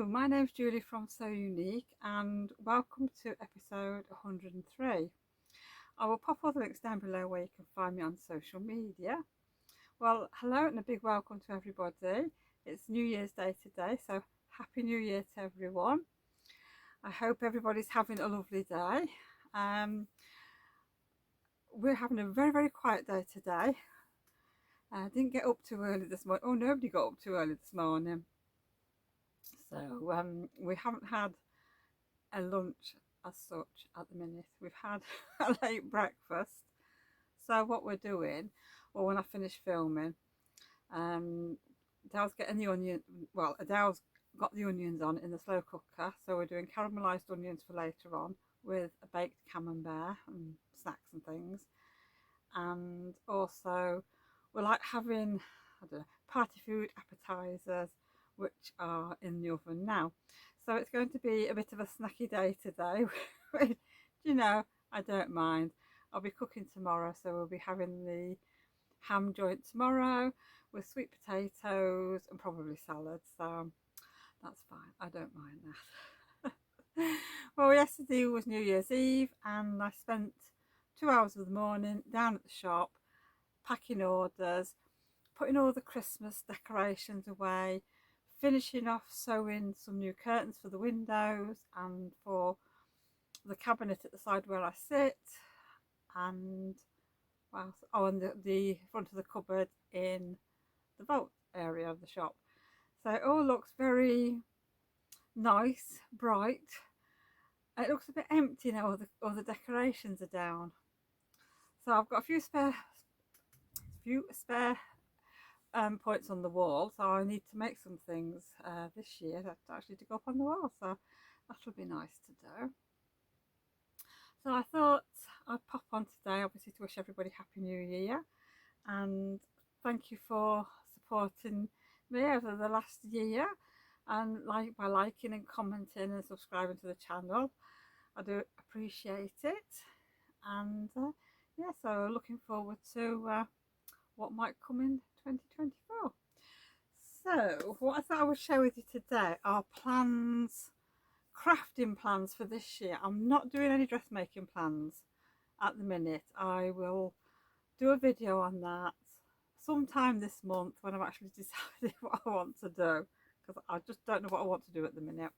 my name's Julie from So Unique and welcome to episode 103. I will pop all the links down below where you can find me on social media. Well, hello and a big welcome to everybody. It's New Year's Day today, so Happy New Year to everyone. I hope everybody's having a lovely day. We're having a very quiet day today. I didn't get up too early this morning. Oh, nobody got up too early this morning. So we haven't had a lunch as such at the minute. We've had a late breakfast. So what we're doing, well, when I finish filming, Adele's getting the onion. Well, Adele's got the onions on in the slow cooker, so we're doing caramelised onions for later on with a baked camembert and snacks and things. And also, we like having, I don't know, party food appetizers, which are in the oven now. So it's going to be a bit of a snacky day today. You know, I don't mind. I'll be cooking tomorrow, so we'll be having the ham joint tomorrow with sweet potatoes and probably salad. So that's fine. I don't mind that. Well, yesterday was New Year's Eve, and I spent 2 hours of the morning down at the shop packing orders, putting all the Christmas decorations away, finishing off sewing some new curtains for the windows and for the cabinet at the side where I sit, and and the front of the cupboard in the vault area of the shop. So it all looks very nice, bright. It looks a bit empty now. All the decorations are down. So I've got a few spare points on the wall, so I need to make some things this year actually to go up on the wall, so that'll be nice to do. So I thought I'd pop on today, obviously, to wish everybody Happy New Year and thank you for supporting me over the last year, and by liking and commenting and subscribing to the channel. I do appreciate it, and yeah, so looking forward to what might come in 2024. So what I thought I would share with you today are crafting plans for this year. I'm not doing any dressmaking plans at the minute. I will do a video on that sometime this month when I'm actually deciding what I want to do, because I just don't know what I want to do at the minute.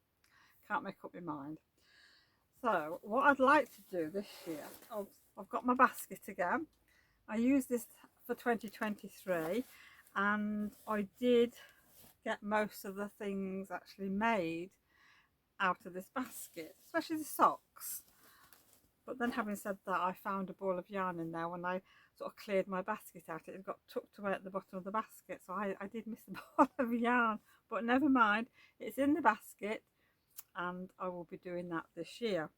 Can't make up my mind. So what I'd like to do this year, I've got my basket again. I used this for 2023 and I did get most of the things actually made out of this basket, especially the socks. But then, having said that, I found a ball of yarn in there when I sort of cleared my basket out. It got tucked away at the bottom of the basket, so I did miss the ball of yarn, but never mind, it's in the basket and I will be doing that this year.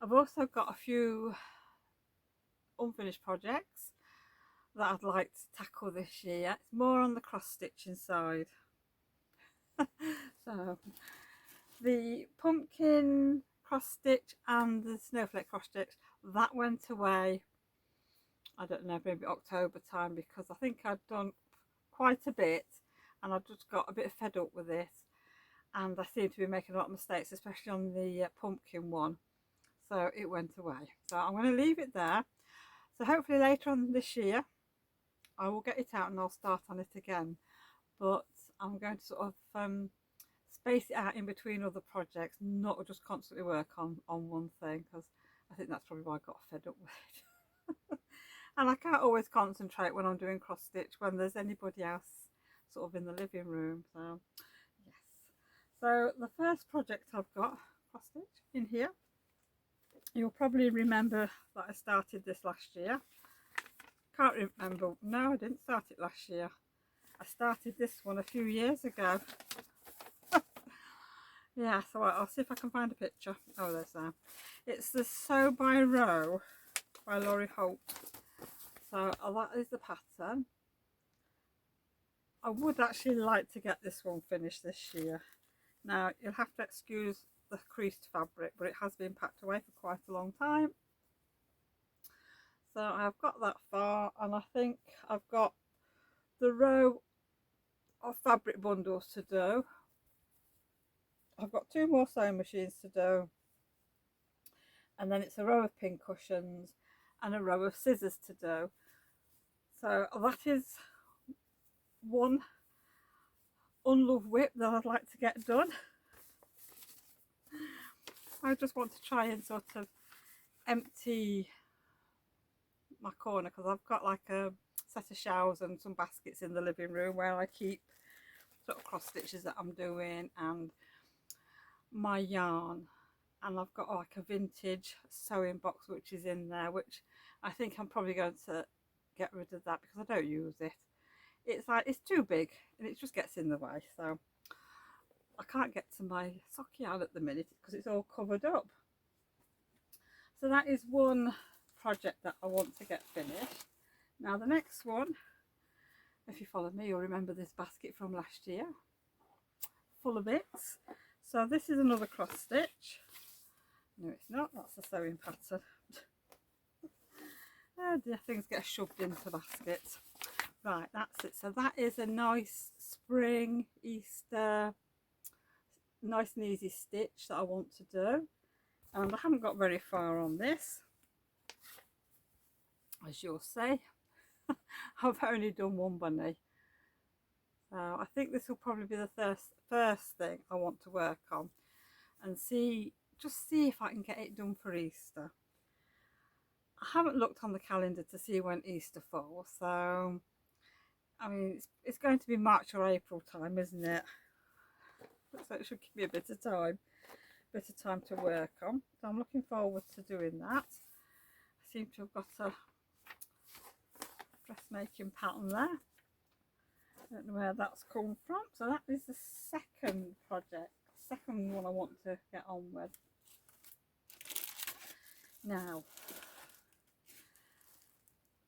I've also got a few unfinished projects that I'd like to tackle this year. It's more on the cross stitching side. So the pumpkin cross stitch and the snowflake cross stitch, that went away, I don't know, maybe October time, because I think I'd done quite a bit and I just got a bit fed up with it, and I seem to be making a lot of mistakes, especially on the pumpkin one, so it went away. So I'm going to leave it there. So hopefully later on this year I will get it out and I'll start on it again, but I'm going to sort of space it out in between other projects, not just constantly work on one thing, because I think that's probably why I got fed up with it. And I can't always concentrate when I'm doing cross stitch when there's anybody else sort of in the living room. So yes, so the first project I've got cross stitch in here, you'll probably remember that I started this last year. Can't remember, no, I didn't start it last year. I started this one a few years ago. Yeah, so I'll see if I can find a picture. Oh, there's there. It's the Sew by Row by Laurie Holt. So that is the pattern. I would actually like to get this one finished this year. Now, you'll have to excuse the creased fabric, but it has been packed away for quite a long time. So I've got that far, and I think I've got the row of fabric bundles to do. I've got 2 more sewing machines to do, and then it's a row of pin cushions and a row of scissors to do. So that is one unloved whip that I'd like to get done. I just want to try and sort of empty my corner, because I've got like a set of shelves and some baskets in the living room where I keep sort of cross stitches that I'm doing and my yarn, and I've got like a vintage sewing box which is in there, which I think I'm probably going to get rid of that because I don't use it. It's like it's too big and it just gets in the way, so I can't get to my sock yarn at the minute because it's all covered up. So that is one project that I want to get finished. Now the next one, if you follow me, you'll remember this basket from last year, full of bits. So this is another cross stitch. No, it's not, that's a sewing pattern. Oh dear, things get shoved into baskets. Right, that's it. So that is a nice spring, Easter, nice and easy stitch that I want to do. And I haven't got very far on this, as you'll see. I've only done one bunny. So I think this will probably be the first thing I want to work on and just see if I can get it done for Easter. I haven't looked on the calendar to see when Easter falls, so I mean it's going to be March or April time, isn't it? So it should give me a bit of time to work on. So I'm looking forward to doing that. I seem to have got a dressmaking pattern there. I don't know where that's come from. So that is the second project, second one I want to get on with. Now,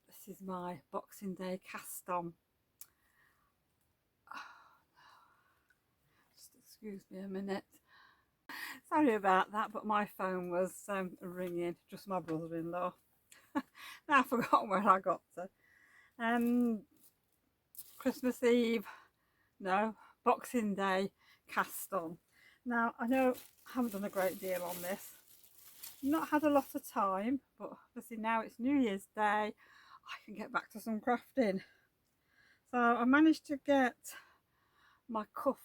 this is my Boxing Day cast on. Just excuse me a minute. Sorry about that, but my phone was ringing, just my brother-in-law. Now I've forgotten where I got to. Christmas Eve, no, Boxing Day cast on. Now I know I haven't done a great deal on this, not had a lot of time, but obviously now it's New Year's Day, I can get back to some crafting. So I managed to get my cuff,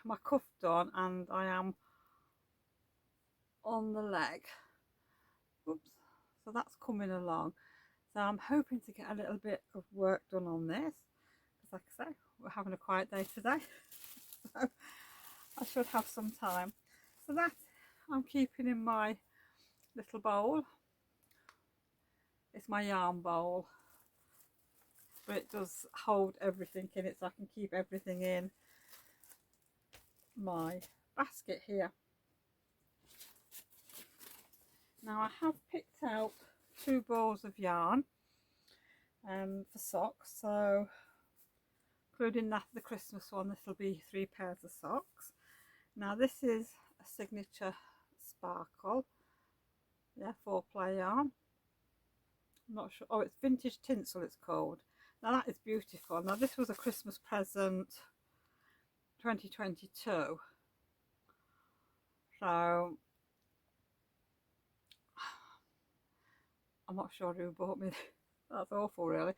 my cuff done, and I am on the leg. Oops, so that's coming along. So I'm hoping to get a little bit of work done on this, because like I say, we're having a quiet day today. So I should have some time. So that I'm keeping in my little bowl. It's my yarn bowl, but it does hold everything in it, so I can keep everything in my basket here. Now I have picked out 2 balls of yarn for socks, so including that the Christmas one, this will be 3 pairs of socks. Now this is a signature sparkle, yeah, 4-ply yarn. I'm not sure, oh, it's vintage tinsel it's called. Now that is beautiful. Now this was a Christmas present 2022, so I'm not sure who bought me. That's awful, really.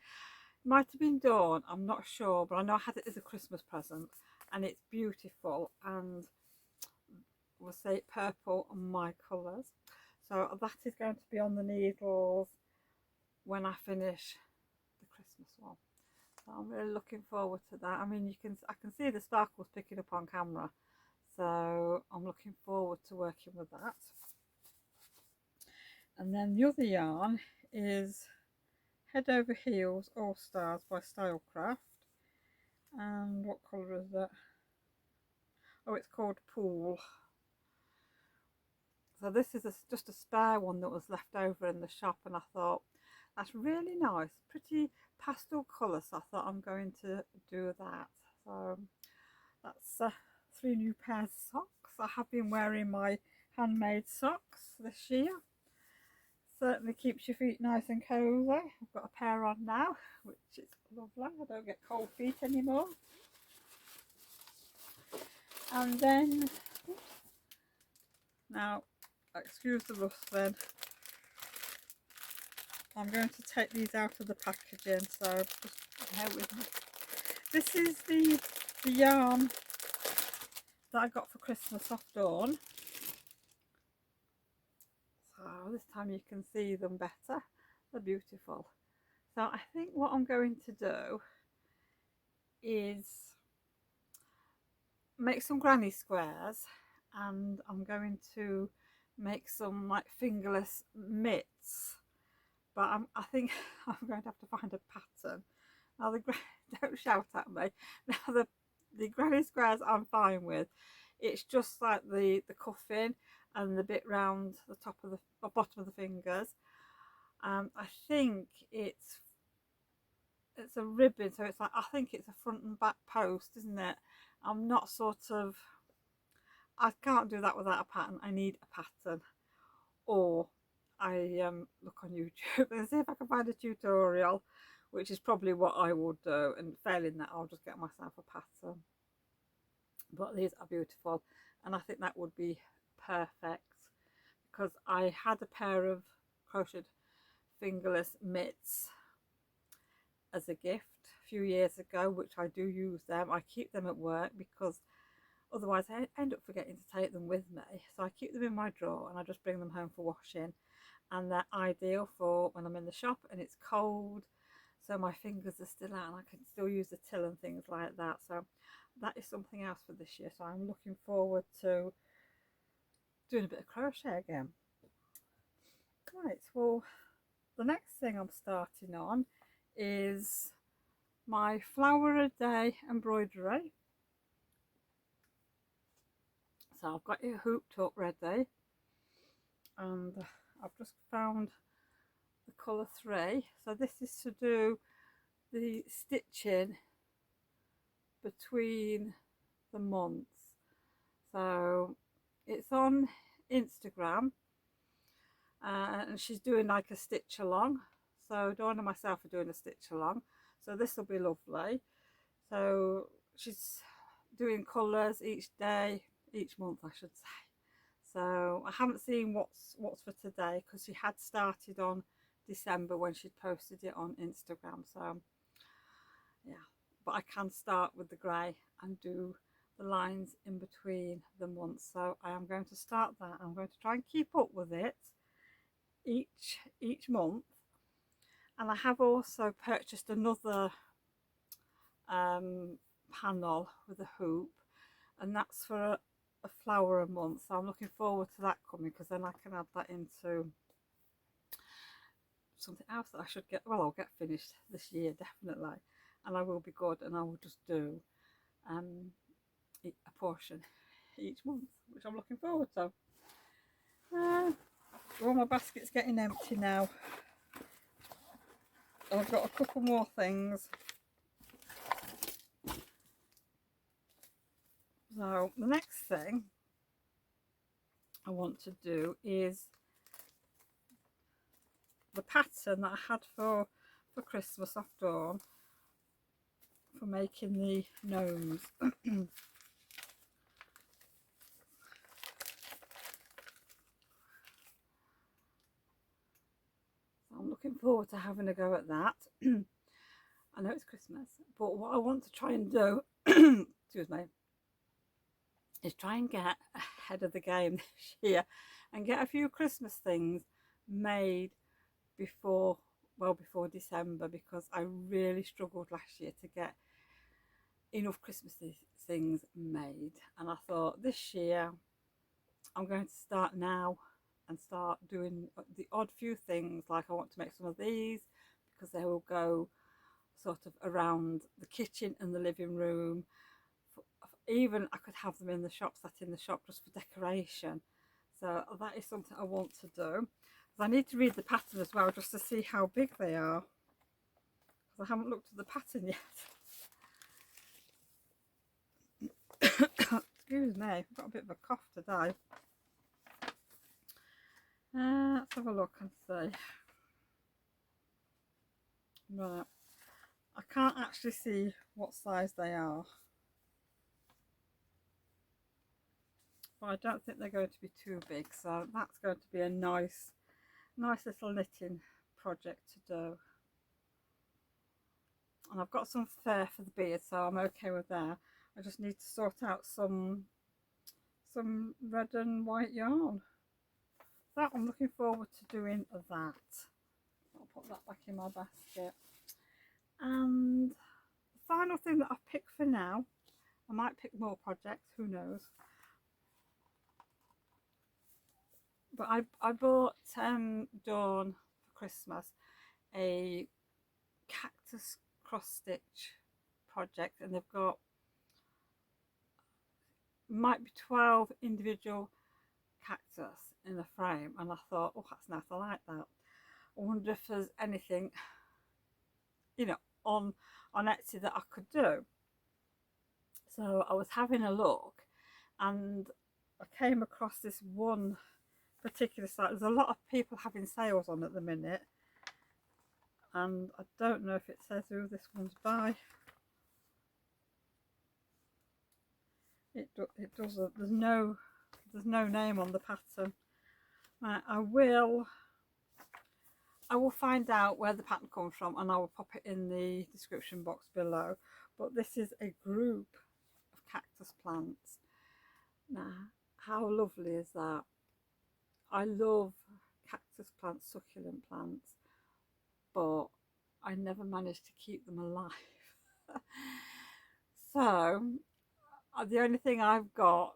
Might have been Dawn, I'm not sure, but I know I had it as a Christmas present, and it's beautiful, and we'll say purple on my colours. So that is going to be on the needles when I finish the Christmas one. So I'm really looking forward to that. I mean, I can see the sparkles picking up on camera, so I'm looking forward to working with that. And then the other yarn is Head Over Heels All Stars by Stylecraft. And what colour is that? Oh, it's called Pool. So this is just a spare one that was left over in the shop, and I thought that's really nice, pretty pastel colour, so I thought I'm going to do that. So that's 3 new pairs of socks. I have been wearing my handmade socks this year. Certainly keeps your feet nice and cosy. I've got a pair on now, which is lovely. I don't get cold feet anymore. And then, oops, Now, excuse the rustling. I'm going to take these out of the packaging, so just bear with me. This is the yarn that I got for Christmas off Dawn. So this time you can see them better. They're beautiful. So I think what I'm going to do is make some granny squares, and I'm going to make some like fingerless mitts, but I think I'm going to have to find a pattern. Now don't shout at me. Now the granny squares I'm fine with. It's just like the cuffing and the bit round the top of the bottom of the fingers. I think it's a ribbon, so it's like, I think it's a front and back post, isn't it? I'm not sort of, I can't do that without a pattern. I need a pattern, or I look on YouTube and see if I can find a tutorial, which is probably what I would do, and failing that I'll just get myself a pattern. But these are beautiful, and I think that would be perfect, because I had a pair of crocheted fingerless mitts as a gift a few years ago, which I do use them. I keep them at work because otherwise I end up forgetting to take them with me, so I keep them in my drawer and I just bring them home for washing, and they're ideal for when I'm in the shop and it's cold, so my fingers are still out and I can still use the till and things like that. So that is something else for this year, so I'm looking forward to doing a bit of crochet again. Right, well, the next thing I'm starting on is my flower a day embroidery. So I've got it hooped up ready, and I've just found the colour 3. So this is to do the stitching between the months. So it's on Instagram, and she's doing like a stitch along. So Dawn and myself are doing a stitch along. So this will be lovely. So she's doing colours each day, each month I should say. So I haven't seen what's for today, because she had started on December when she posted it on Instagram. So yeah, but I can start with the grey and do the lines in between the months. So I am going to start that. I'm going to try and keep up with it each month. And I have also purchased another panel with a hoop, and that's for a flower a month. So I'm looking forward to that coming, because then I can add that into something else that I should get, well, I'll get finished this year definitely, and I will be good, and I will just do a portion each month, which I'm looking forward to. Well, my basket's getting empty now. I've got a couple more things. So the next thing I want to do is the pattern that I had for Christmas off Dawn for making the gnomes. So I'm looking forward to having a go at that. I know it's Christmas, but what I want to try and do, excuse me, is try and get ahead of the game this year and get a few Christmas things made before December, because I really struggled last year to get enough Christmas things made, and I thought this year I'm going to start now and start doing the odd few things. Like I want to make some of these, because they will go sort of around the kitchen and the living room. Even I could have them in the shop, sat in the shop just for decoration. So that is something I want to do. I need to read the pattern as well, just to see how big they are, because I haven't looked at the pattern yet. Excuse me, I've got a bit of a cough today. Let's have a look and see. Right, I can't actually see what size they are, but I don't think they're going to be too big, so that's going to be a nice little knitting project to do. And I've got some fur for the beard, so I'm okay with that. I just need to sort out some red and white yarn. So I'm looking forward to doing that. I'll put that back in my basket. And the final thing that I've picked for now, I might pick more projects, who knows. But I bought Dawn for Christmas a cactus cross stitch project, and they've got, might be 12 individual cactus in the frame, and I thought, oh, that's nice, I like that. I wonder if there's anything, you know, on Etsy that I could do. So I was having a look, and I came across this one particular site. There's a lot of people having sales on at the minute, and I don't know if it says who this one's by. It doesn't. There's no name on the pattern. Right, I will find out where the pattern comes from, and I will pop it in the description box below. But this is a group of cactus plants. Now, how lovely is that? I love cactus plants, succulent plants, but I never managed to keep them alive. So the only thing I've got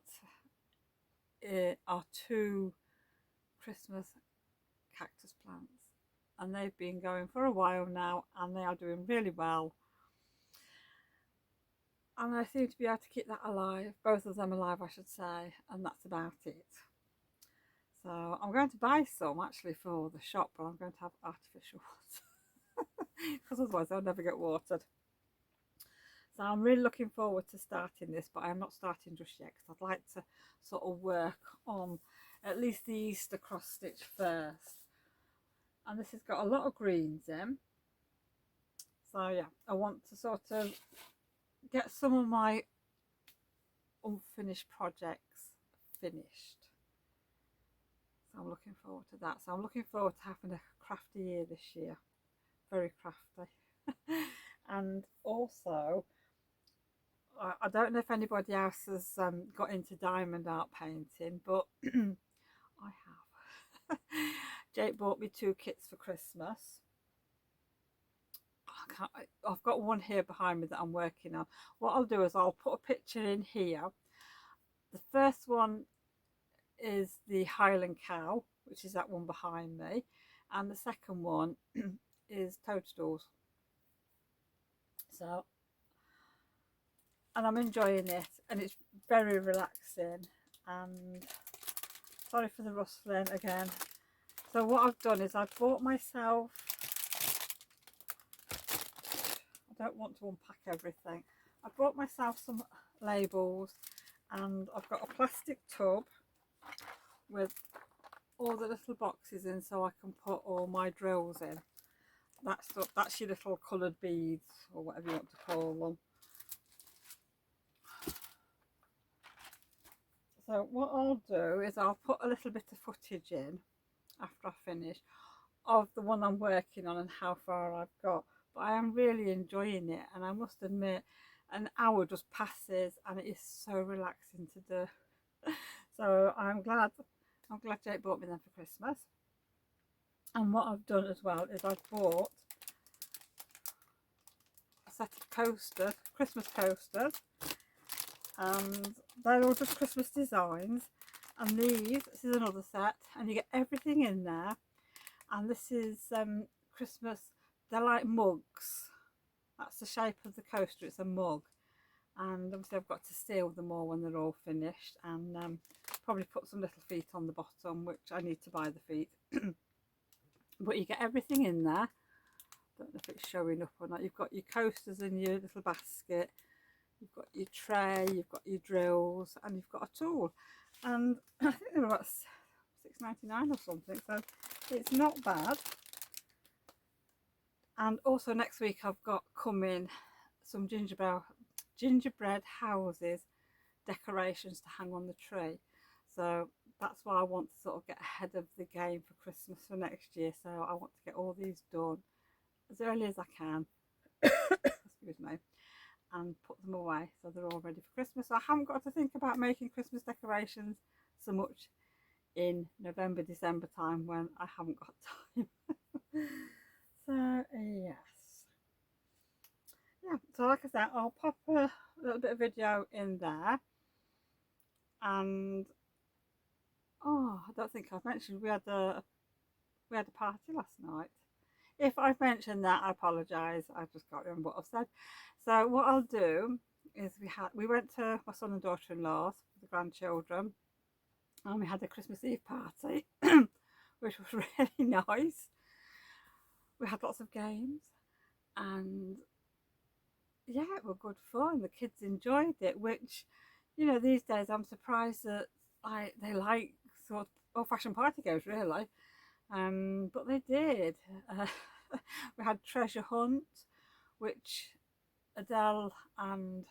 are 2 Christmas cactus plants, and they've been going for a while now, and they are doing really well, and I seem to be able to keep that alive, both of them alive I should say, and that's about it. So I'm going to buy some actually for the shop, but I'm going to have artificial ones because otherwise they'll never get watered. So I'm really looking forward to starting this, but I'm not starting just yet because I'd like to sort of work on at least the Easter cross stitch first. And this has got a lot of greens in. So yeah, I want to sort of get some of my unfinished projects finished. So I'm looking forward to that. So I'm looking forward to having a crafty year this year. Very crafty. And also, I don't know if anybody else has got into diamond art painting, but I have. Jake bought me 2 kits for Christmas. I've got one here behind me that I'm working on. What I'll do is I'll put a picture in here. The first one is the Highland cow, which is that one behind me, and the second one is toadstools. So, and I'm enjoying it, and it's very relaxing. And sorry for the rustling again. So what I've done is I've bought myself, I don't want to unpack everything, I bought myself some labels, and I've got a plastic tub with all the little boxes in so I can put all my drills in. That's your little coloured beads, or whatever you want to call them. So what I'll do is I'll put a little bit of footage in after I finish of the one I'm working on and how far I've got. But I am really enjoying it, and I must admit an hour just passes and it is so relaxing to do. So I'm glad Jake bought me them for Christmas. And what I've done as well is I've bought a set of coasters, Christmas coasters, and they're all just Christmas designs. And this is another set, and you get everything in there. And this is Christmas, they're like mugs. That's the shape of the coaster, it's a mug. And obviously I've got to seal them all when they're all finished, and probably put some little feet on the bottom, which I need to buy the feet. But you get everything in there. Don't know if it's showing up or not. You've got your coasters in your little basket, you've got your tray, you've got your drills, and you've got a tool. And I think they're about £6.99 or something, so it's not bad. And also next week I've got coming some gingerbread houses decorations to hang on the tree. So that's why I want to sort of get ahead of the game for Christmas for next year. So I want to get all these done as early as I can. Excuse me. And put them away so they're all ready for Christmas. So I haven't got to think about making Christmas decorations so much in November, December time when I haven't got time. So yes, yeah. So like I said, I'll pop a little bit of video in there. And oh, I don't think I've mentioned we had a party last night. If I've mentioned that, I apologise. I just can't remember what I've said. So what I'll do is we went to my son and daughter-in-law's with the grandchildren, and we had a Christmas Eve party, which was really nice. We had lots of games, and yeah, it was good fun. The kids enjoyed it, which, you know, these days I'm surprised that they like sort of old-fashioned party games, really. But they did. Uh, we had treasure hunt, which Adele and,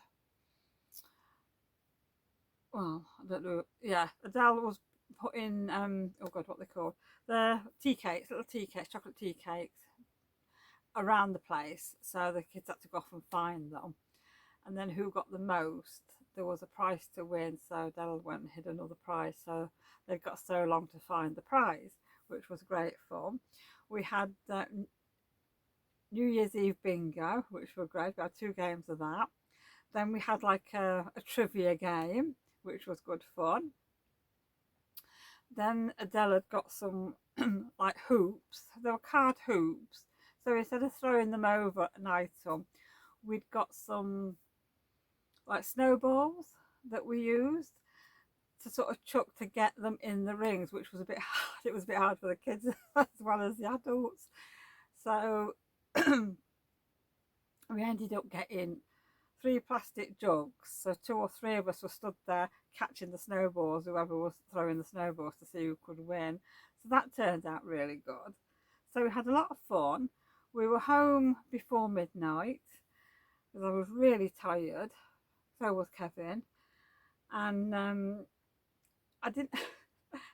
well, I don't know. Yeah, Adele was putting oh god, what they called, the tea cakes, little tea cakes, chocolate tea cakes around the place, so the kids had to go off and find them. And then who got the most, there was a prize to win. So Adele went and hid another prize, so they've got so long to find the prize, which was great fun. We had New Year's Eve bingo, which were great. We had 2 games of that. Then we had like a trivia game, which was good fun. Then Adele had got some like hoops. They were card hoops. So instead of throwing them over an item, we'd got some like snowballs that we used to sort of chuck to get them in the rings, which was a bit hard. It was a bit hard for the kids as well as the adults. So we ended up getting 3 plastic jugs. So 2 or 3 of us were stood there catching the snowballs, whoever was throwing the snowballs, to see who could win. So that turned out really good. So we had a lot of fun. We were home before midnight because I was really tired. So was Kevin. And I didn't.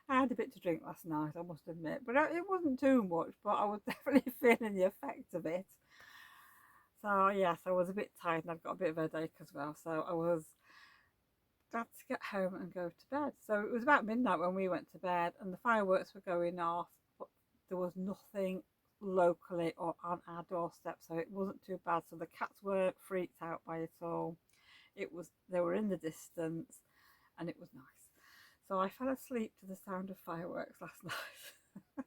I had a bit to drink last night, I must admit, but it wasn't too much. But I was definitely feeling the effect of it. So yes, I was a bit tired and I've got a bit of a headache as well. So I was glad to get home and go to bed. So it was about midnight when we went to bed, and the fireworks were going off, but there was nothing locally or on our doorstep, so it wasn't too bad. So the cats weren't freaked out by it all. They were in the distance, and it was nice. So I fell asleep to the sound of fireworks last night.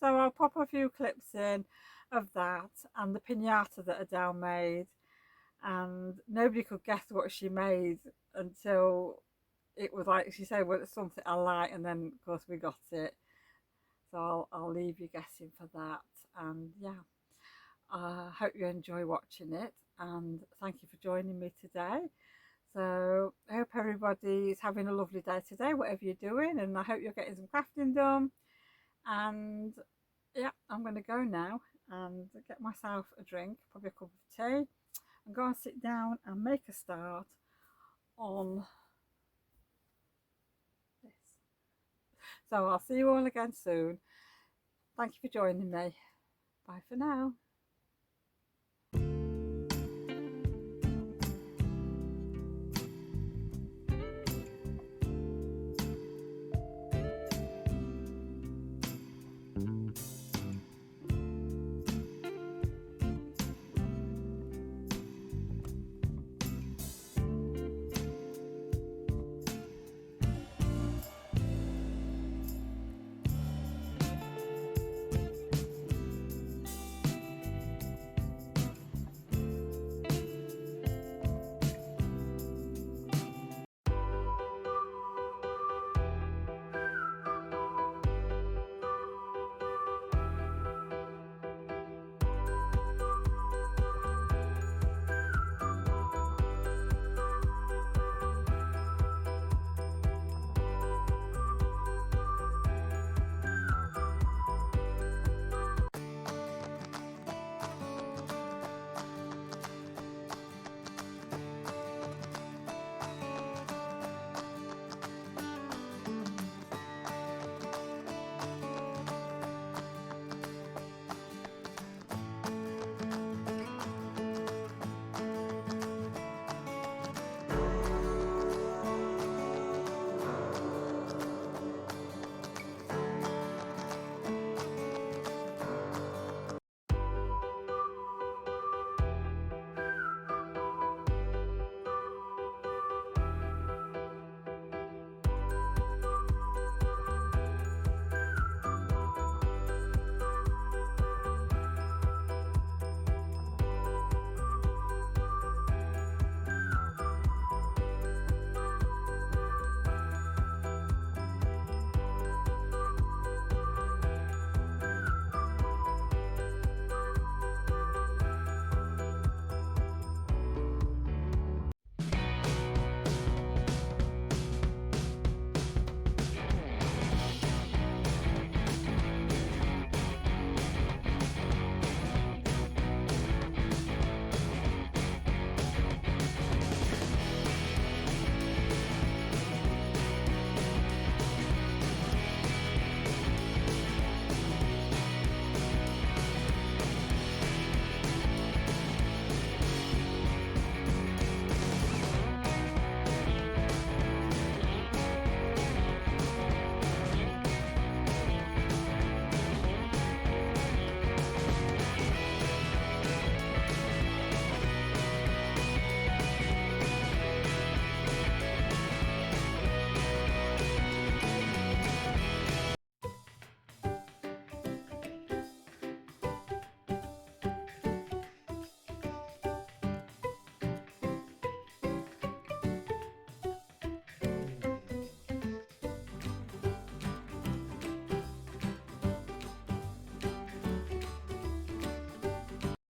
So I'll pop a few clips in of that and the pinata that Adele made, and nobody could guess what she made until it was like she said, well, it's something I like, and then of course we got it. So I'll leave you guessing for that. And yeah, I hope you enjoy watching it, and thank you for joining me today. So I hope everybody is having a lovely day today, whatever you're doing, and I hope you're getting some crafting done. And yeah, I'm going to go now and get myself a drink, probably a cup of tea, and go and sit down and make a start on this. So I'll see you all again soon. Thank you for joining me. Bye for now.